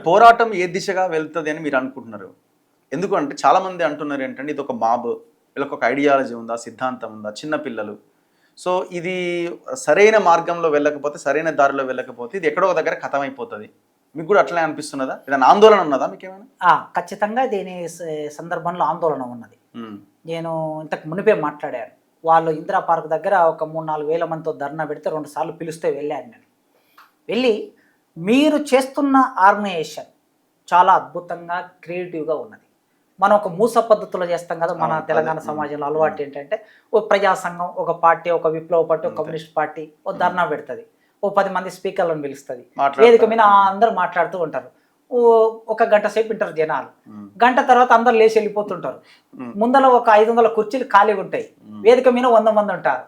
పోరాటం ఏ దిశగా వెళ్తుంది అని మీరు అనుకుంటున్నారు? ఎందుకంటే చాలామంది అంటున్నారు ఏంటంటే ఇది ఒక మాబ్, వీళ్ళకి ఒక ఐడియాలజీ ఉందా, సిద్ధాంతం ఉందా, చిన్నపిల్లలు. సో ఇది సరైన మార్గంలో వెళ్ళకపోతే, సరైన దారిలో వెళ్ళకపోతే ఇది ఎక్కడో ఒక దగ్గర ఖతమైపోతుంది. మీకు కూడా అట్లనే అనిపిస్తున్నదా? ఏదైనా ఆందోళన ఉన్నదా మీకు ఏమైనా? ఖచ్చితంగా దీని సందర్భంలో ఆందోళన ఉన్నది. నేను ఇంతకు మునిపే మాట్లాడాను. వాళ్ళు ఇందిరా పార్క్ దగ్గర ఒక 3-4 వేల మందితో ధర్నా పెడితే 2 సార్లు పిలిస్తే వెళ్ళాను. నేను వెళ్ళి మీరు చేస్తున్న ఆర్గనైజేషన్ చాలా అద్భుతంగా క్రియేటివ్గా ఉన్నది. మనం ఒక మూస పద్ధతిలో చేస్తాం కదా మన తెలంగాణ సమాజంలో. అలవాటు ఏంటంటే ఓ ప్రజా సంఘం, ఒక పార్టీ, ఒక విప్లవ పార్టీ, ఒక కమ్యూనిస్ట్ పార్టీ ఓ ధర్నా పెడుతుంది, ఓ 10 మంది స్పీకర్లను పిలుస్తుంది, వేదిక మీద అందరూ మాట్లాడుతూ ఉంటారు. ఒక గంట సేపు వింటారు జనాలు. గంట తర్వాత అందరు లేచి వెళ్ళిపోతుంటారు. ముందర ఒక 500 కుర్చీలు ఖాళీగా ఉంటాయి, వేదిక మీద 100 మంది ఉంటారు.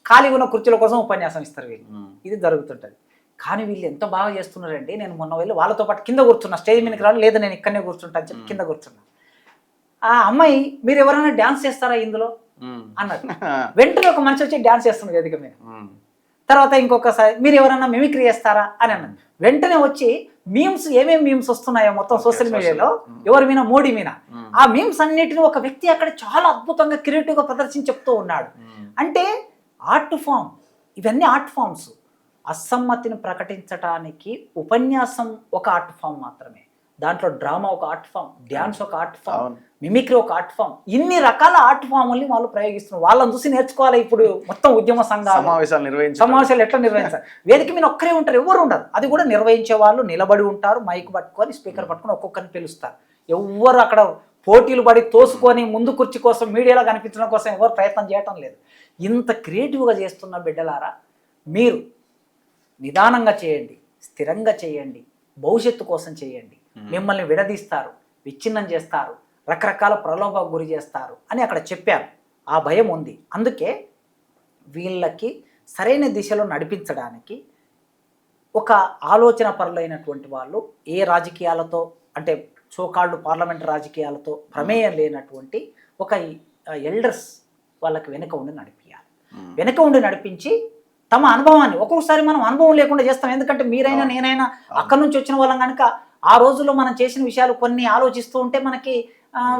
ఖాళీగా ఉన్న కుర్చీల కోసం ఉపన్యాసం ఇస్తారు వీళ్ళు. ఇది జరుగుతుంటుంది. కానీ వీళ్ళు ఎంత బాగా చేస్తున్నారంటే, నేను మొన్న వెళ్ళి వాళ్ళతో పాటు కింద కూర్చున్నా, స్టేజ్ మీదకి రాదు, లేదా నేను ఇక్కడనే కూర్చుంటా అని చెప్పి కింద కూర్చున్నా. ఆ అమ్మాయి మీరు ఎవరైనా డ్యాన్స్ చేస్తారా ఇందులో అన్నది. వెంటనే ఒక మనిషి వచ్చి డ్యాన్స్ చేస్తుంది వేదిక మీద. తర్వాత ఇంకొకసారి మీరు ఎవరైనా మిమిక్రీ చేస్తారా అని అన్నది. వెంటనే వచ్చి మీమ్స్, ఏమేమి మీమ్స్ వస్తున్నాయో మొత్తం సోషల్ మీడియాలో, ఎవరి మీద, మోడీ మీద, ఆ మీమ్స్ అన్నిటిని ఒక వ్యక్తి అక్కడ చాలా అద్భుతంగా క్రియేటివ్గా ప్రదర్శించి చెప్తూ ఉన్నాడు. అంటే ఆర్ట్ ఫామ్, ఇవన్నీ ఆర్ట్ ఫామ్స్. అసమ్మతిని ప్రకటించడానికి ఉపన్యాసం ఒక ఆర్ట్ ఫామ్ మాత్రమే, దాంట్లో డ్రామా ఒక ఆర్ట్ ఫామ్, డ్యాన్స్ ఒక ఆర్ట్ ఫామ్, మిమిక్రీ ఒక ఆర్ట్ ఫామ్. ఇన్ని రకాల ఆర్ట్ ఫామ్ని వాళ్ళు ప్రయోగిస్తున్నారు. వాళ్ళని చూసి నేర్చుకోవాలి. ఇప్పుడు మొత్తం ఉద్యమ సంఘాలు సమావేశాలు ఎట్లా నిర్వహించాలి. వేదిక మీద ఒక్కరే ఉంటారు, ఎవరు ఉండరు. అది కూడా నిర్వహించే వాళ్ళు నిలబడి ఉంటారు, మైక్ పట్టుకొని స్పీకర్ పట్టుకొని ఒక్కొక్కరిని పిలుస్తారు. ఎవరు అక్కడ పోటీలు పడి తోసుకొని ముందు కుర్చీ కోసం, మీడియాలో కనిపించడం కోసం ఎవరు ప్రయత్నం చేయటం లేదు. ఇంత క్రియేటివ్గా చేస్తున్న బిడ్డలారా, మీరు నిదానంగా చేయండి, స్థిరంగా చేయండి, భవిష్యత్తు కోసం చేయండి. మిమ్మల్ని విడదీస్తారు, విచ్ఛిన్నం చేస్తారు, రకరకాల ప్రలోభాలకు గురి చేస్తారు అని అక్కడ చెప్పారు. ఆ భయం ఉంది. అందుకే వీళ్ళకి సరైన దిశలో నడిపించడానికి ఒక ఆలోచన పరులైనటువంటి వాళ్ళు, ఏ రాజకీయాలతో అంటే సోకాళ్ళు పార్లమెంట్ రాజకీయాలతో ప్రమేయం లేనటువంటి ఒక ఎల్డర్స్ వాళ్ళకి వెనుక ఉండి నడిపించాలి. వెనుక ఉండి నడిపించి తమ అనుభవాన్ని, ఒక్కొక్కసారి మనం అనుభవం లేకుండా చేస్తాం. ఎందుకంటే మీరైనా నేనైనా అక్కడి నుంచి వచ్చిన వాళ్ళం కనుక ఆ రోజుల్లో మనం చేసిన విషయాలు కొన్ని ఆలోచిస్తూ ఉంటే మనకి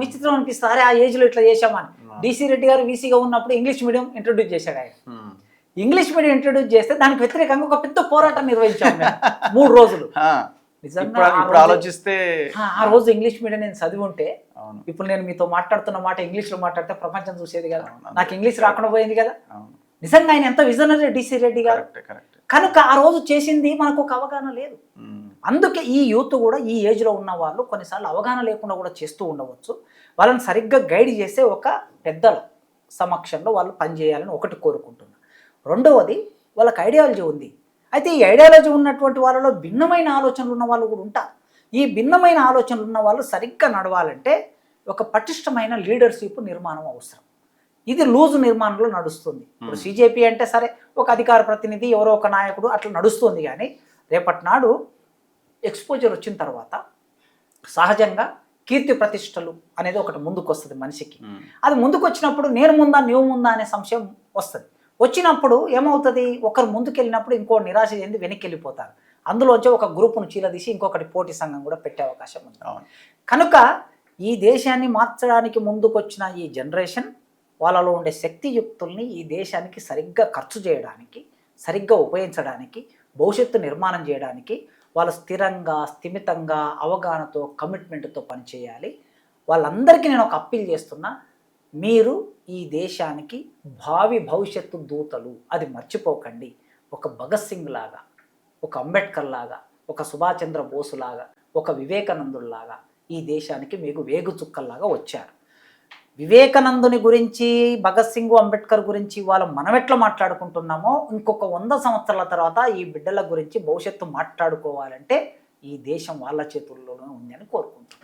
విచిత్రం అనిపిస్తుంది. అరే ఆ ఏజ్లో ఇట్లా చేశామని. డిసి రెడ్డి గారు వీసీగా ఉన్నప్పుడు ఇంగ్లీష్ మీడియం ఇంట్రొడ్యూస్ చేశాడు ఆయన. ఇంగ్లీష్ మీడియం ఇంట్రొడ్యూస్ చేస్తే దానికి వ్యతిరేకంగా ఒక పెద్ద పోరాటం నిర్వహించాము 3 రోజులు. నిజంగా ఆలోచిస్తే ఆ రోజు ఇంగ్లీష్ మీడియం నేను చదివి ఉంటే ఇప్పుడు నేను మీతో మాట్లాడుతున్న మాట ఇంగ్లీష్లో మాట్లాడితే ప్రపంచం చూసేది కదా. నాకు ఇంగ్లీష్ రాకుండా పోయింది కదా. నిజంగా ఆయన ఎంత విజనరీ డిసి రెడ్డి గారు. కనుక ఆ రోజు చేసింది మనకు ఒక అవగాహన లేదు. అందుకే ఈ యూత్ కూడా, ఈ ఏజ్లో ఉన్న వాళ్ళు కొన్నిసార్లు అవగాహన లేకుండా కూడా చేస్తూ ఉండవచ్చు. వాళ్ళని సరిగ్గా గైడ్ చేసే ఒక పెద్దల సమక్షంలో వాళ్ళు పనిచేయాలని ఒకటి కోరుకుంటున్నారు. రెండవది, వాళ్ళకి ఐడియాలజీ ఉంది. అయితే ఈ ఐడియాలజీ ఉన్నటువంటి వాళ్ళలో భిన్నమైన ఆలోచనలు ఉన్న వాళ్ళు కూడా ఉంటారు. ఈ భిన్నమైన ఆలోచనలు ఉన్న వాళ్ళు సరిగ్గా నడవాలంటే ఒక పటిష్టమైన లీడర్షిప్ నిర్మాణం అవసరం. ఇది లూజు నిర్మాణంలో నడుస్తుంది. ఇప్పుడు సిజేపీ అంటే సరే ఒక అధికార ప్రతినిధి, ఎవరో ఒక నాయకుడు అట్లా నడుస్తుంది. కానీ రేపటి నాడు ఎక్స్పోజర్ వచ్చిన తర్వాత సహజంగా కీర్తి ప్రతిష్టలు అనేది ఒకటి ముందుకు వస్తుంది మనిషికి. అది ముందుకు వచ్చినప్పుడు నేను ముందా నువ్వు ముందా అనే సంశయం వస్తుంది. వచ్చినప్పుడు ఏమవుతుంది, ఒకరు ముందుకు వెళ్ళినప్పుడు ఇంకో నిరాశ చెంది వెనక్కి వెళ్ళిపోతారు. అందులోంచి ఒక గ్రూపును చీలదీసి ఇంకొకటి పోటీ సంఘం కూడా పెట్టే అవకాశం ఉంది. కనుక ఈ దేశాన్ని మార్చడానికి ముందుకొచ్చిన ఈ జనరేషన్ వాళ్ళలో ఉండే శక్తియుక్తుల్ని ఈ దేశానికి సరిగ్గా ఖర్చు చేయడానికి, సరిగ్గా ఉపయోగించడానికి, భవిష్యత్తు నిర్మాణం చేయడానికి వాళ్ళు స్థిరంగా, స్థిమితంగా, అవగాహనతో, కమిట్మెంట్తో పనిచేయాలి. వాళ్ళందరికీ నేను ఒక అప్పీల్ చేస్తున్నా, మీరు ఈ దేశానికి భావి భవిష్యత్తు దూతలు, అది మర్చిపోకండి. ఒక భగత్ సింగ్ లాగా, ఒక అంబేద్కర్ లాగా, ఒక సుభాష్ చంద్ర బోసు లాగా, ఒక వివేకానందుల్లాగా ఈ దేశానికి మీకు వేగుచుక్కల్లాగా వచ్చారు. వివేకానందుని గురించి, భగత్ సింగ్, అంబేద్కర్ గురించి మనం ఎట్లా మాట్లాడుకుంటున్నామో ఇంకొక 100 సంవత్సరాల తర్వాత ఈ బిడ్డల గురించి భవిష్యత్తు మాట్లాడుకోవాలంటే ఈ దేశం వాళ్ళ చేతుల్లోనే ఉంది అని కోరుకుంటున్నాను.